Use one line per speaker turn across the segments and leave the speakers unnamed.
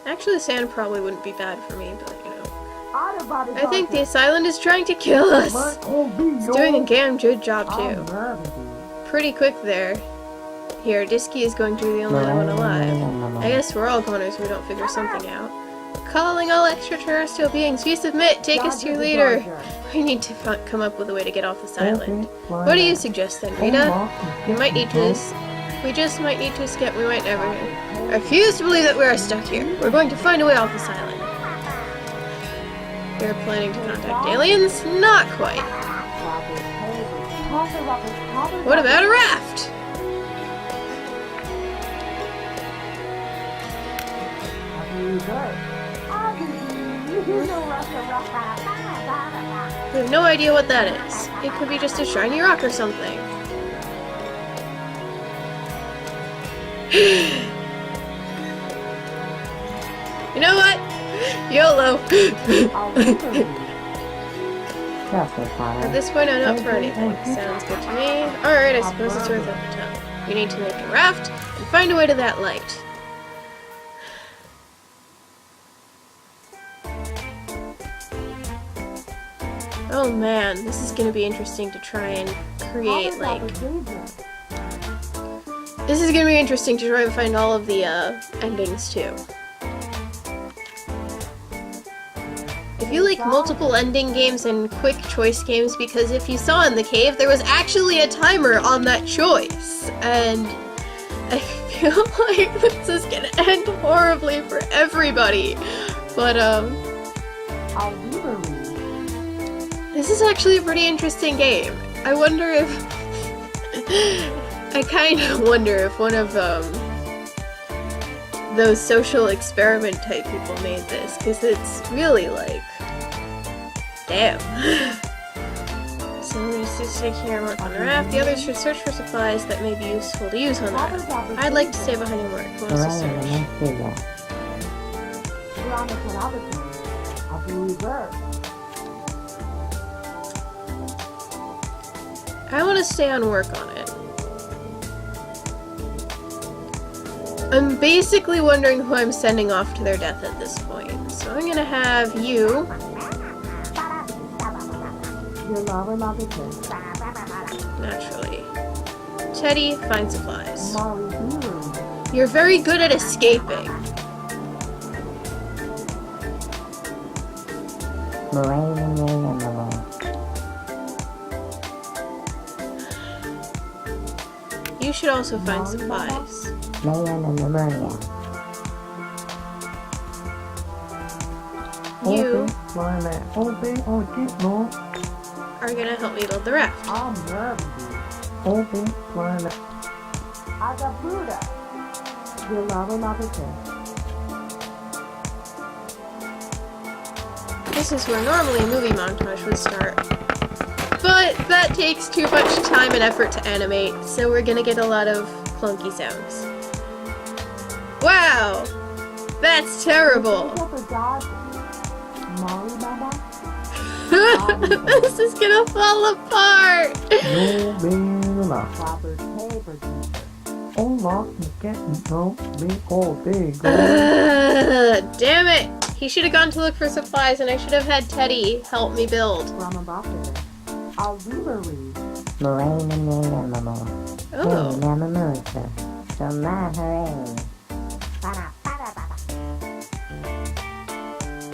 Actually, sand probably wouldn't be bad for me, but you know. I think this island is trying to kill us. It's doing a damn good job too. Pretty quick there. Here, Disky is going to be the only one alive. I guess we're all goners if we don't figure something out. Calling all extraterrestrial beings, we submit, take us to your leader. We need to come up with a way to get off this island. What do you suggest then, Rita? We just might need to escape, we might never. I refuse to believe that we are stuck here. We're going to find a way off this island. We're planning to contact aliens? Not quite. What about a raft? We have no idea what that is. It could be just a shiny rock or something. You know what? YOLO! At this point, I'm up for anything. Sounds good to me. Alright, I suppose it's worth it the time. We need to make a raft and find a way to that light. Oh man, this is gonna be interesting to try and create, like... This is gonna be interesting to try and find all of the, endings, too. If you like multiple ending games and quick choice games, because if you saw in the cave, there was actually a timer on that choice, and I feel like this is gonna end horribly for everybody, but, this is actually a pretty interesting game. I wonder if... I kind of wonder if one of, those social experiment type people made this, because it's really, like... Damn. So we just take care and work on the raft. The others should search for supplies that may be useful to use on the raft. I'd like to stay behind and work. Who wants to search? I want to stay on work on it. I'm basically wondering who I'm sending off to their death at this point. So I'm gonna have you... Naturally. Teddy, find supplies. You're very good at escaping. You should also find supplies. You are gonna help me build the raft. This is where normally a movie montage would start. But that takes too much time and effort to animate, so we're gonna get a lot of clunky sounds. Wow! That's terrible! This is gonna fall apart! Damn it! He should have gone to look for supplies and I should have had Teddy help me build. Oh.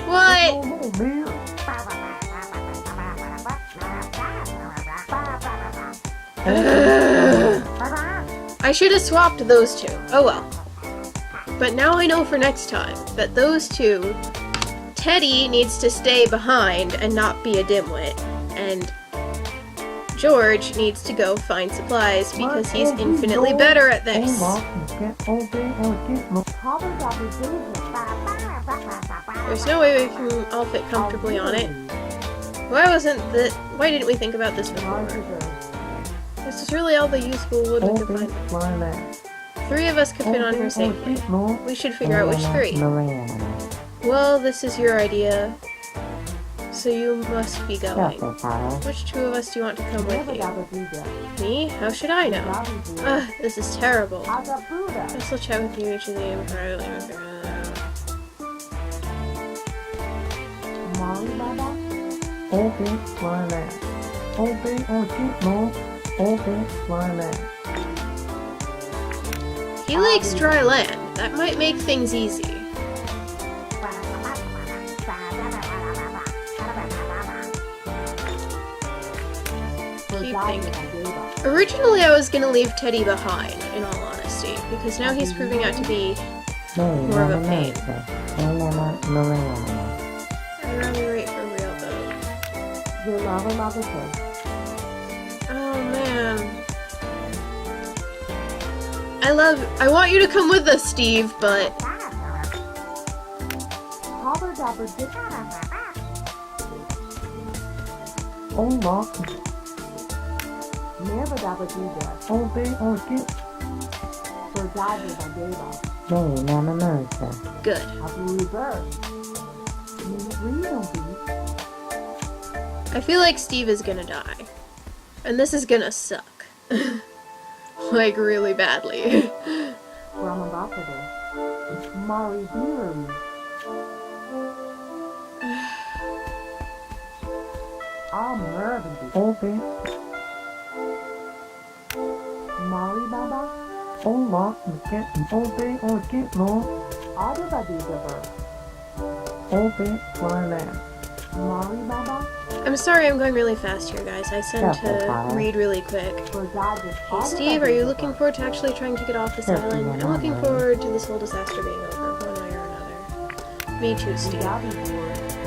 What? I should have swapped those two. Oh well. But now I know for next time that those two, Teddy needs to stay behind and not be a dimwit, and George needs to go find supplies because he's infinitely better at this. There's no way we can all fit comfortably on it. Why didn't we think about this before? This is really all the useful wood we could find. 3 of us could fit on here safely. We should figure out which 3. Well, this is your idea. So you must be going. Which 2 of us do you want to come with you? Me? How should I know? Ugh, this is terrible. I guess I'll chat with you each of the He likes dry land. That might make things easy. Keep thinking. Originally, I was gonna leave Teddy behind, in all honesty, because now he's proving out to be more of a pain. I'd rather wait for real, though. Oh, man. I want you to come with us, Steve, but... Good. I feel like Steve is gonna die. And this is gonna suck. Like, really badly. I'm sorry I'm going really fast here, guys. I sent to read really quick. Hey Steve, are you looking forward to actually trying to get off this island? I'm looking forward to this whole disaster being over, one way or another. Me too, Steve.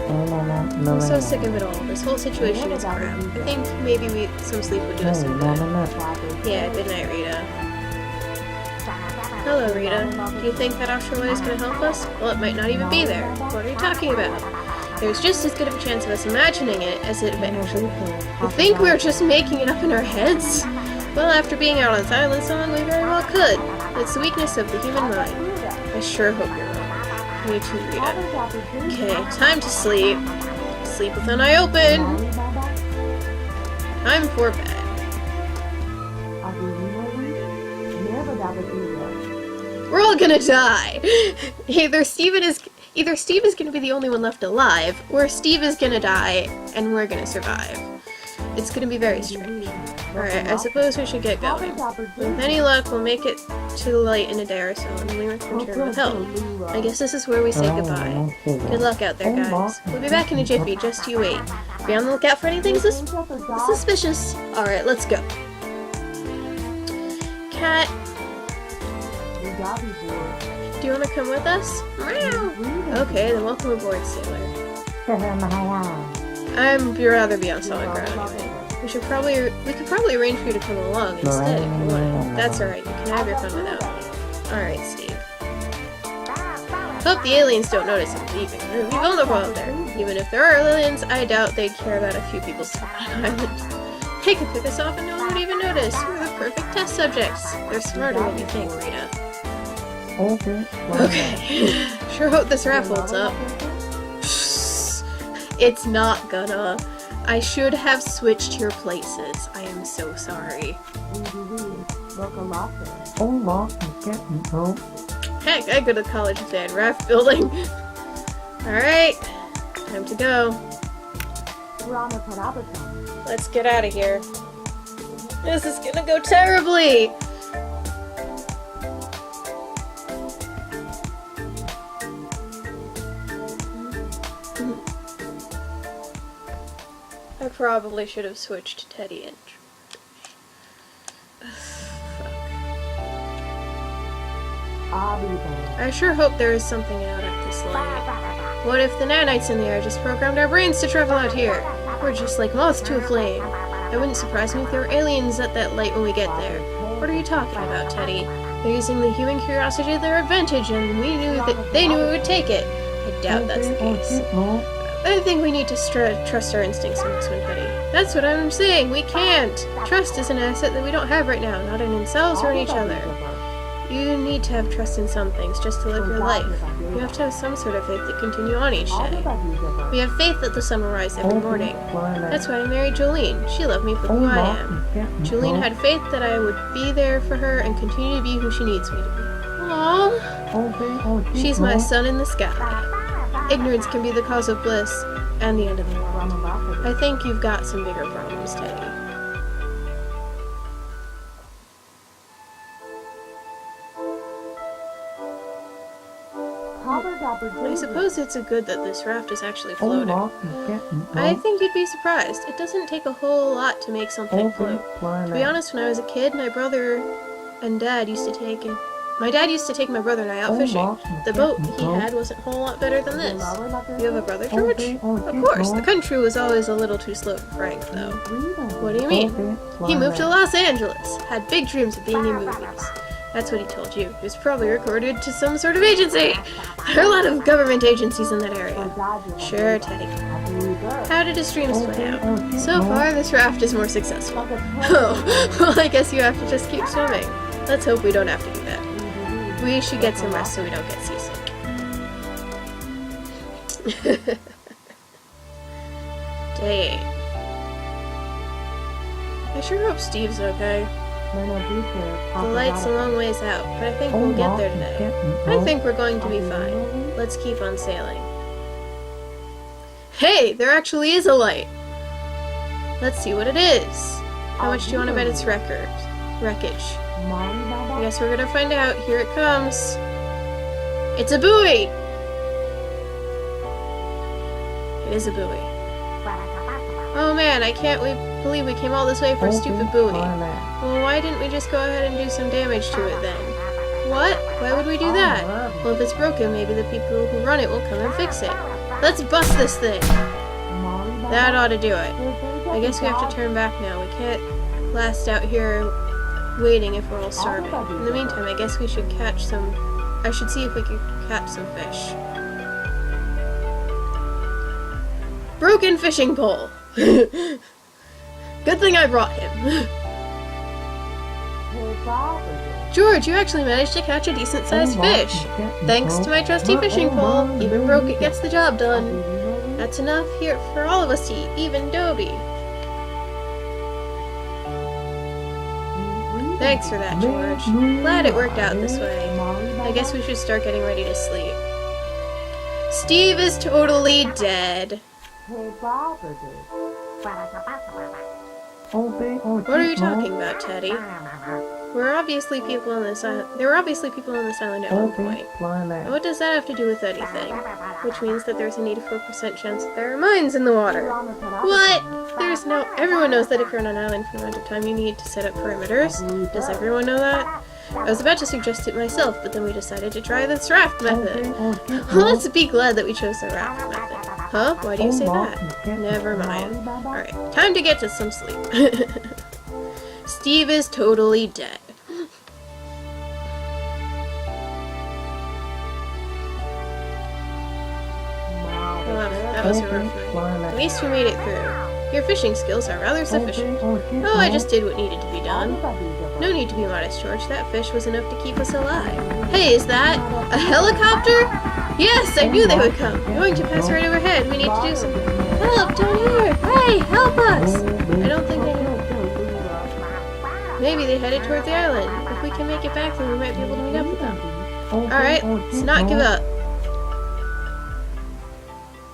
I'm so sick of it all. This whole situation is crap. I think maybe some sleep would do us some good. Yeah, good night, Rita. Hello, Rita. Do you think that offshore light is going to help us? Well, it might not even be there. What are you talking about? There's just as good of a chance of us imagining it as it actually is. You think we're just making it up in our heads? Well, after being out on this island so long, we very well could. It's the weakness of the human mind. I sure hope you're right. Me too, Rita. Okay, time to sleep. Sleep with an eye open. Time for bed. We're all gonna die! Either Steve is gonna be the only one left alive, or Steve is gonna die, and we're gonna survive. It's gonna be very strange. Alright, I suppose we should get going. With any luck, we'll make it to the light in a day or so, and then we return with help. I guess this is where we say goodbye. Good luck out there, guys. We'll be back in a jiffy, just you wait. Be on the lookout for anything suspicious. Alright, let's go. Cat. Do you want to come with us? Meow. Okay, then welcome aboard, sailor. I'd rather be on solid ground anyway. We could probably arrange for you to come along instead if you want. That's alright, you can have your fun without me. Alright, Steve. Hope the aliens don't notice I'm leaving. They'll be vulnerable out there. Even if there are aliens, I doubt they'd care about a few people stuck on an island. They could pick us off and no one would even notice. We're the perfect test subjects. They're smarter than you think, Rita. Okay. Sure hope this raft holds up. It's not gonna. I should have switched your places. I am so sorry. Heck, I go to college if they had raft building. Alright, time to go. Let's get out of here. This is gonna go terribly! I probably should have switched to Teddy and I sure hope there is something out at this light. What if the nanites in the air just programmed our brains to travel out here? We're just like moths to a flame. It wouldn't surprise me if there were aliens at that light when we get there. What are you talking about, Teddy? They're using the human curiosity to their advantage, and we knew that they knew we would take it. I doubt that's the case. I think we need to trust our instincts in this one, Teddy. That's what I'm saying. We can't. Trust is an asset that we don't have right now, not in ourselves or in each other. You need to have trust in some things just to live your life. You have to have some sort of faith to continue on each day. We have faith that the sun will rise every morning. That's why I married Jolene. She loved me for who I am. Jolene had faith that I would be there for her and continue to be who she needs me to be. Aww. She's my sun in the sky. Ignorance can be the cause of bliss. and the end of the world. I think you've got some bigger problems, Teddy. I suppose it's a good that this raft is actually floating. I think you'd be surprised. It doesn't take a whole lot to make something float. To be honest, when I was a kid, my dad used to take my brother and I out fishing. The boat he had wasn't a whole lot better than this. You have a brother, George? Of course, the country was always a little too slow for Frank, though. What do you mean? He moved to Los Angeles, had big dreams of being in movies. That's what he told you. He was probably recorded to some sort of agency. There are a lot of government agencies in that area. Sure, Teddy. How did his dreams play out? So far, this raft is more successful. Oh, well, I guess you have to just keep swimming. Let's hope we don't have to do that. We should get some rest so we don't get seasick. Day 8. I sure hope Steve's okay. The light's a long ways out, but I think we'll get there today. I think we're going to be fine. Let's keep on sailing. Hey, there actually is a light! Let's see what it is. How much do you want to bet it's wreckage? I guess we're gonna find out. Here it comes. It's a buoy! It is a buoy. Oh man, I can't believe we came all this way for a stupid buoy. Well, why didn't we just go ahead and do some damage to it then? What? Why would we do that? Well, if it's broken, maybe the people who run it will come and fix it. Let's bust this thing! That ought to do it. I guess we have to turn back now. We can't last out here waiting if we're all starving. In the meantime, I guess we should catch some... I should see if we can catch some fish. Broken fishing pole! Good thing I brought him. George, you actually managed to catch a decent-sized fish. Thanks to my trusty fishing pole, even broke it gets the job done. That's enough here for all of us to eat, even Dobie. Thanks for that, George. Glad it worked out this way. I guess we should start getting ready to sleep. Steve is totally dead. What are you talking about, Teddy? There were obviously people on this island at one point. And what does that have to do with anything? Which means that there's a 84% chance that there are mines in the water. What? Everyone knows that if you're on an island for the amount of time you need to set up perimeters. Does everyone know that? I was about to suggest it myself, but then we decided to try this raft method. Let's be glad that we chose the raft method. Huh? Why do you say that? Never mind. Alright, time to get to some sleep. Steve is totally dead. That was a rough night. At least we made it through. Your fishing skills are rather sufficient. Oh, I just did what needed to be done. No need to be modest, George. That fish was enough to keep us alive. Hey, is that a helicopter? Yes, I knew they would come. They're going to pass right overhead. We need to do something. Help, down here! Hey, help us! I don't think they know. Maybe they headed toward the island. If we can make it back, then we might be able to meet up with them. Alright, let's not give up.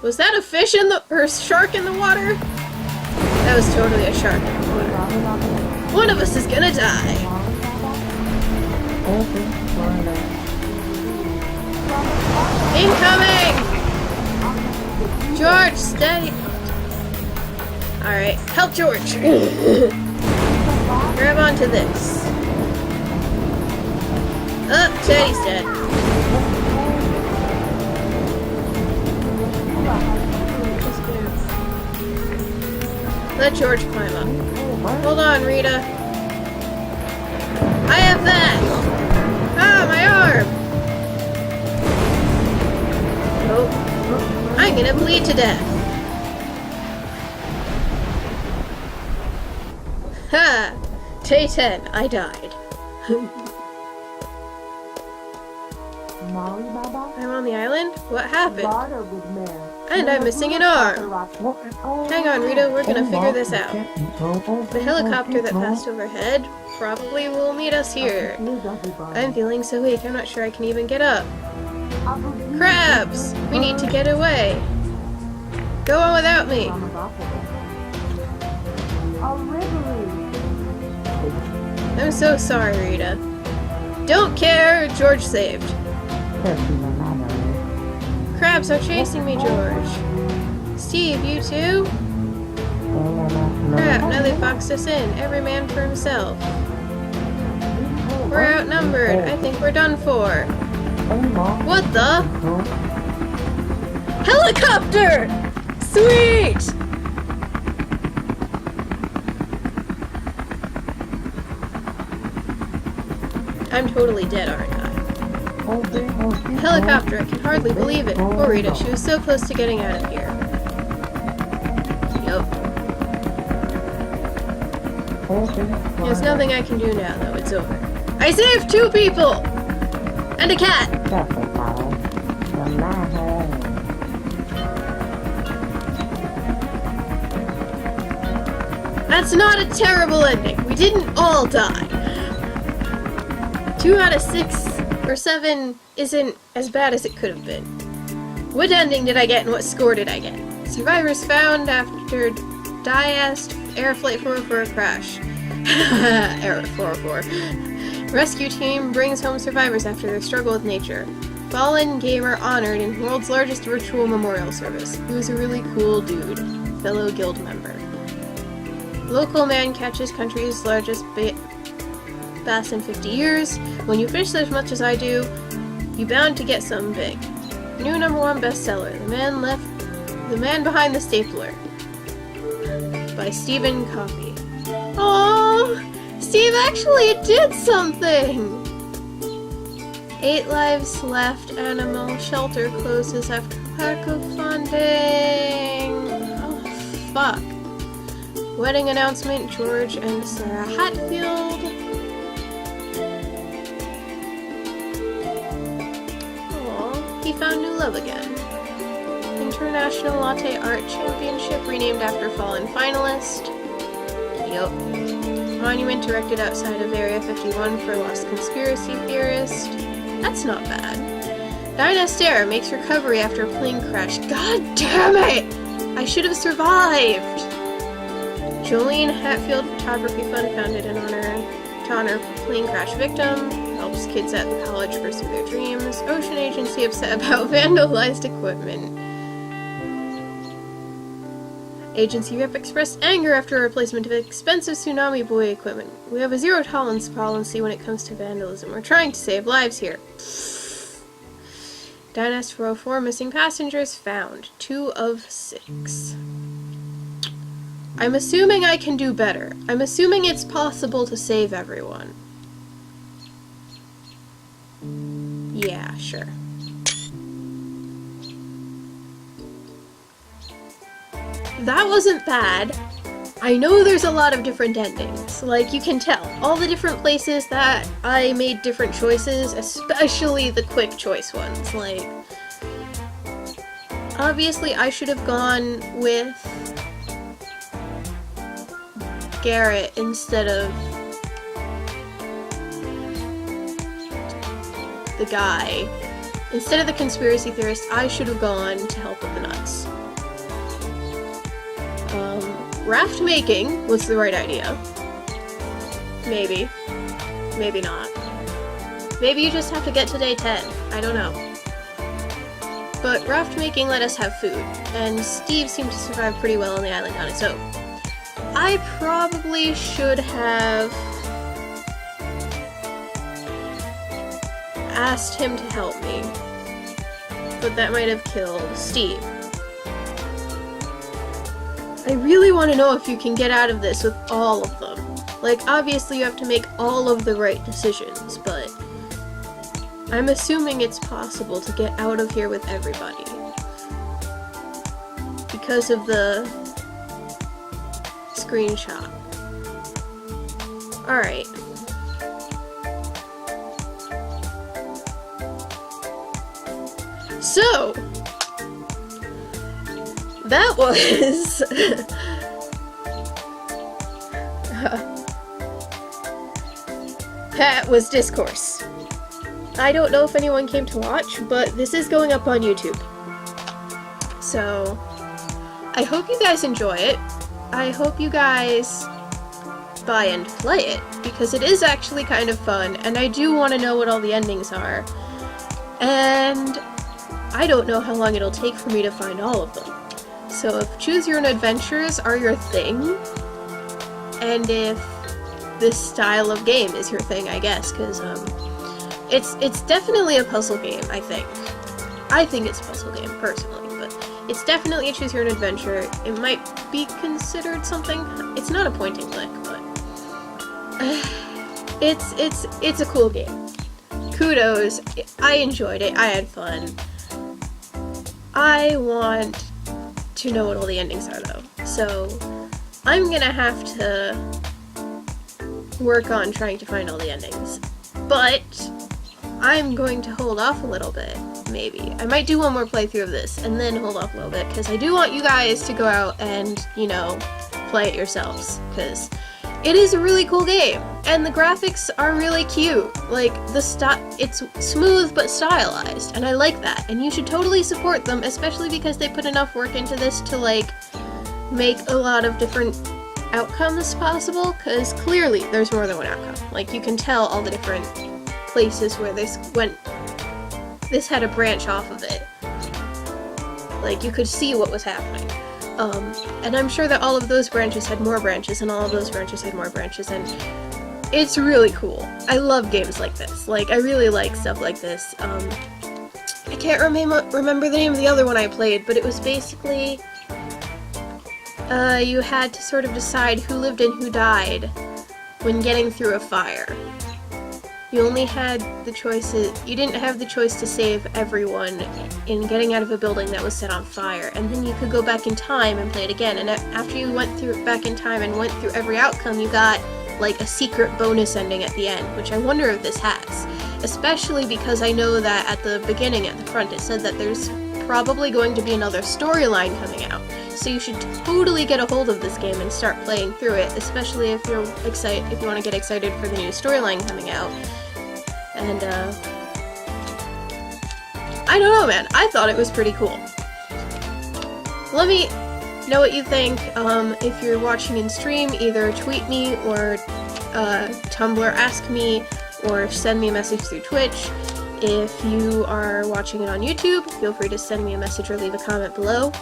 Was that a fish or shark in the water? That was totally a shark in the water. One of us is gonna die. Incoming! George, steady. Alright, help George. Grab onto this. Oh, Teddy's dead. Let George climb up. Hold on, Rita. I have that! Ah, my arm! Oh, I'm gonna bleed to death. Ha! Day 10, I died. I'm on the island? What happened? And I'm missing an arm. Hang on, Rita, we're gonna figure this out. The helicopter that passed overhead probably will meet us here. I'm feeling so weak, I'm not sure I can even get up. Crabs! We need to get away. Go on without me. I'm so sorry, Rita. Don't care, George saved. Crabs are chasing me, George. Steve, you too? Crap, now they boxed us in. Every man for himself. We're outnumbered. I think we're done for. What the? Helicopter! Sweet! I'm totally dead, aren't I? Helicopter, I can hardly believe it. Poor Rita, she was so close to getting out of here. Yup. There's nothing I can do now, though. It's over. I saved 2 people! And a cat! That's not a terrible ending. We didn't all die. 2 out of 6 or 7 isn't as bad as it could have been. What ending did I get and what score did I get? Survivors found after Diast Air Flight 404 crash. Error 404. Rescue team brings home survivors after their struggle with nature. Fallen gamer honored in world's largest virtual memorial service. He was a really cool dude. Fellow guild member. Local man catches country's largest bass in 50 years. When you fish as much as I do, you bound to get something big. New #1 bestseller, The Man Behind the Stapler, by Stephen Coffey. Aww, Steve actually did something! 8 lives left. Animal shelter closes after lack of funding. Oh, fuck. Wedding announcement, George and Sarah Hatfield. He found new love again. International Latte Art Championship renamed after fallen finalist. Yup. Monument erected outside of Area 51 for lost conspiracy theorist. That's not bad. Dyscourse makes recovery after a plane crash. God damn it! I should have survived! Jolene Hatfield Photography Fund founded in honor of plane crash victim. Helps kids at the college pursue their dreams. Ocean Agency upset about vandalized equipment. Agency rep expressed anger after a replacement of expensive tsunami buoy equipment. We have a zero tolerance policy when it comes to vandalism. We're trying to save lives here. Dynast 404 missing passengers found. 2 of 6. I'm assuming I can do better. I'm assuming it's possible to save everyone. Yeah, sure. That wasn't bad. I know there's a lot of different endings. Like, you can tell. All the different places that I made different choices, especially the quick choice ones. Like, obviously I should have gone with Garrett instead of the guy. Instead of the conspiracy theorist, I should have gone to help with the nuts. Raft making was the right idea. Maybe. Maybe not. Maybe you just have to get to day 10. I don't know. But raft making let us have food, and Steve seemed to survive pretty well on the island on its own. I probably should have asked him to help me, but that might have killed Steve. I really want to know if you can get out of this with all of them. Like, obviously you have to make all of the right decisions, but I'm assuming it's possible to get out of here with everybody. Because of the screenshot. Alright. So, that was that was Dyscourse. I don't know if anyone came to watch, but this is going up on YouTube. So, I hope you guys enjoy it. I hope you guys buy and play it, because it is actually kind of fun, and I do want to know what all the endings are. And I don't know how long it'll take for me to find all of them. So if choose your own adventures are your thing, and if this style of game is your thing, I guess, because it's definitely a puzzle game, I think. I think it's a puzzle game, personally, but it's definitely a choose your own adventure. It might be considered something. It's not a point and click, but it's a cool game. Kudos. I enjoyed it. I had fun. I want to know what all the endings are, though. So I'm gonna have to work on trying to find all the endings. But I'm going to hold off a little bit, maybe. I might do one more playthrough of this and then hold off a little bit, because I do want you guys to go out and, you know, play it yourselves, because it is a really cool game, and the graphics are really cute. Like, it's smooth but stylized, and I like that, and you should totally support them, especially because they put enough work into this to, like, make a lot of different outcomes possible, because clearly there's more than one outcome. Like, you can tell all the different places where this had a branch off of it. Like, you could see what was happening. And I'm sure that all of those branches had more branches, and all of those branches had more branches, and it's really cool. I love games like this. Like, I really like stuff like this. I can't remember the name of the other one I played, but it was basically, you had to sort of decide who lived and who died when getting through a fire. You only had the choices, you didn't have the choice to save everyone in getting out of a building that was set on fire, and then you could go back in time and play it again, and after you went back in time and went through every outcome, you got, like, a secret bonus ending at the end, which I wonder if this has. Especially because I know that at the beginning, at the front, it said that there's probably going to be another storyline coming out. So you should totally get a hold of this game and start playing through it, especially if you're if you want to get excited for the new storyline coming out. And, I don't know, man. I thought it was pretty cool. Let me know what you think. If you're watching in stream, either tweet me or Tumblr ask me, or send me a message through Twitch. If you are watching it on YouTube, feel free to send me a message or leave a comment below.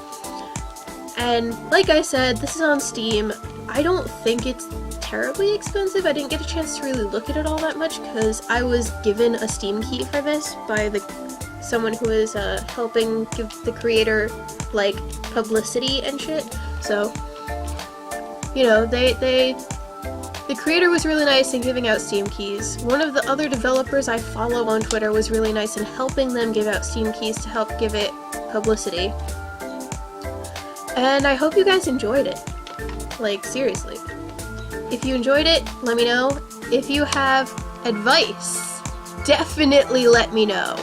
And like I said, this is on Steam. I don't think it's terribly expensive. I didn't get a chance to really look at it all that much because I was given a Steam key for this by someone who is helping give the creator, like, publicity and shit. So, you know, the creator was really nice in giving out Steam keys. One of the other developers I follow on Twitter was really nice in helping them give out Steam keys to help give it publicity. And I hope you guys enjoyed it. Like, seriously. If you enjoyed it, let me know. If you have advice, definitely let me know.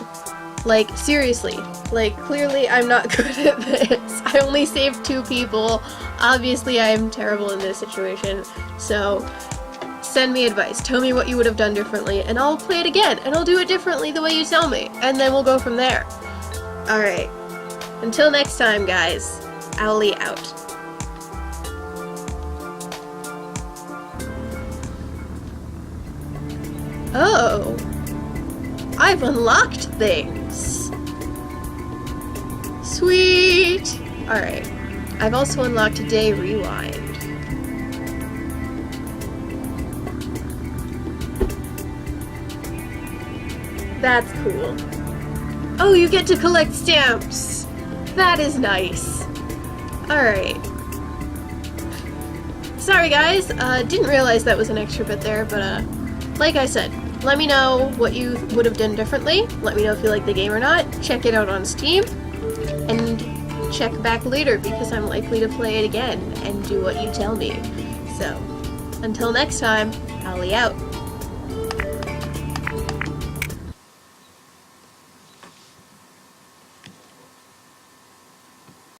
Like, seriously. Like, clearly I'm not good at this. I only saved 2 people. Obviously I am terrible in this situation. So, send me advice. Tell me what you would have done differently, and I'll play it again, and I'll do it differently the way you tell me. And then we'll go from there. Alright. Until next time, guys. Owlie out. Oh, I've unlocked things. Sweet. Alright, I've also unlocked Day Rewind. That's cool. Oh, you get to collect stamps. That is nice. Alright. Sorry guys, didn't realize that was an extra bit there, but like I said, let me know what you would have done differently. Let me know if you like the game or not. Check it out on Steam. And check back later because I'm likely to play it again and do what you tell me. So, until next time, Owlie out.